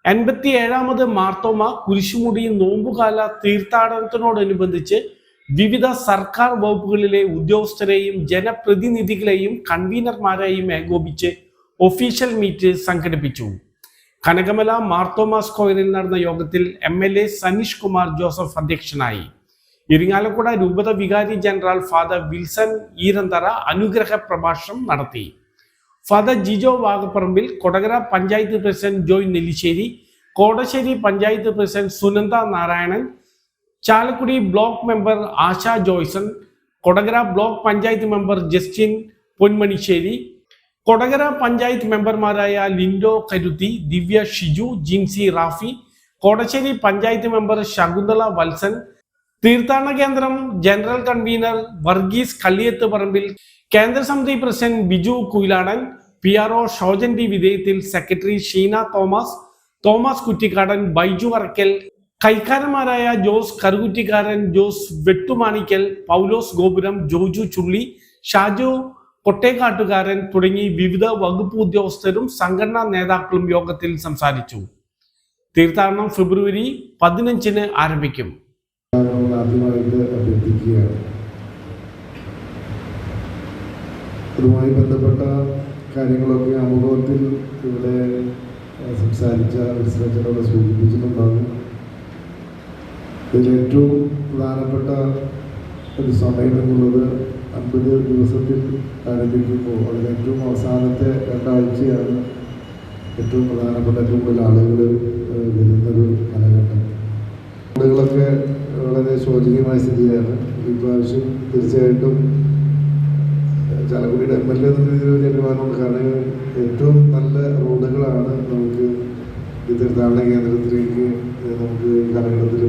87ാമത് മാർത്തോമ കുരിശുമുടി നോമ്പുകാല തീർത്ഥാടനത്തോടനുബന്ധിച്ച് വിവിധ സർക്കാർ വകുപ്പുകളിലെ ഉദ്യോഗസ്ഥരെയും ജനപ്രതിനിധികളെയും കൺവീനർമാരെയും ഏകോപിച്ച് ഒഫീഷ്യൽ മീറ്റ് സംഘടിപ്പിച്ചു. കനകമല മാർത്തോമ സ്ക്വയറിൽ നടന്ന യോഗത്തിൽ MLA സനീഷ് കുമാർ ജോസഫ് അധ്യക്ഷനായി. ഇരിങ്ങാലക്കുട രൂപത വികാരി ജനറൽ ഫാദർ വിൽസൺ ഈരന്തറ അനുഗ്രഹ പ്രഭാഷണം നടത്തി. Father Jijo Vagapparambil, Kodakara panchayat president Joy Nellissery, Kodassery panchayat president Sunanda Narayanan, Chalakudy block member Asha Joyson, Kodakara block panchayat member Justin Ponmanissery, Kodakara panchayat മെമ്പർമാരായ ലിൻഡോ കരുത്തി, ദിവ്യ ഷിജു, ജിൻസി റാഫി, കോടശ്ശേരി പഞ്ചായത്ത് മെമ്പർ ശകുന്തള വത്സൻ, തീർത്ഥാടന കേന്ദ്രം ജനറൽ കൺവീനർ വർഗീസ് കള്ളിയത്ത് പറമ്പിൽ, കേന്ദ്ര സമിതി president Biju Kuyiladan, PRO Shojan D Vidheyathil, secretary Sheena Thomas Kuttikkadan, Baiju Arakkal, കൈക്കാരന്മാരായ ജോസ് കറുകുറ്റിക്കാരൻ, ജോസ് വെട്ടുമാണിക്കൽ, പൗലോസ് ഗോപുരം, ജോജു ചുള്ളി, ഷാജു കൊട്ടേക്കാട്ടുകാരൻ തുടങ്ങി വിവിധ വകുപ്പ് ഉദ്യോഗസ്ഥരും സംഘടനാ നേതാക്കളും യോഗത്തിൽ സംസാരിച്ചു. തീർത്ഥാടനം ഫെബ്രുവരി 15 ആരംഭിക്കും. അതുമായി ബന്ധപ്പെട്ട കാര്യങ്ങളൊക്കെ അനുഭവത്തിൽ ഇവിടെ സംസാരിച്ച വിശ്രചനോട് സൂചിപ്പിച്ചിട്ടുണ്ടാകും. ഇതിൽ ഏറ്റവും പ്രധാനപ്പെട്ട ഒരു സമയം എന്നുള്ളത് 50 ദിവസത്തിൽ ആരംഭിക്കുമ്പോൾ അതിൽ ഏറ്റവും അവസാനത്തെ 2 ആഴ്ചയാണ് ഏറ്റവും പ്രധാനപ്പെട്ട ഏറ്റവും കൂടുതൽ ആളുകൾ വരുന്നൊരു കാലഘട്ടം. റോഡുകളൊക്കെ വളരെ ശോചനീയമായ സ്ഥിതിയാണ്. ഈ പ്രാവശ്യം തീർച്ചയായിട്ടും ചാലക്കുടിയുടെ MLA എന്ന രീതിയിൽ തീരുമാനമുണ്ട്. കാരണം ഏറ്റവും നല്ല റോഡുകളാണ് നമുക്ക് ഈ തീർത്ഥാടന കേന്ദ്രത്തിലേക്ക് നമുക്ക് ഈ കാലഘട്ടത്തിൽ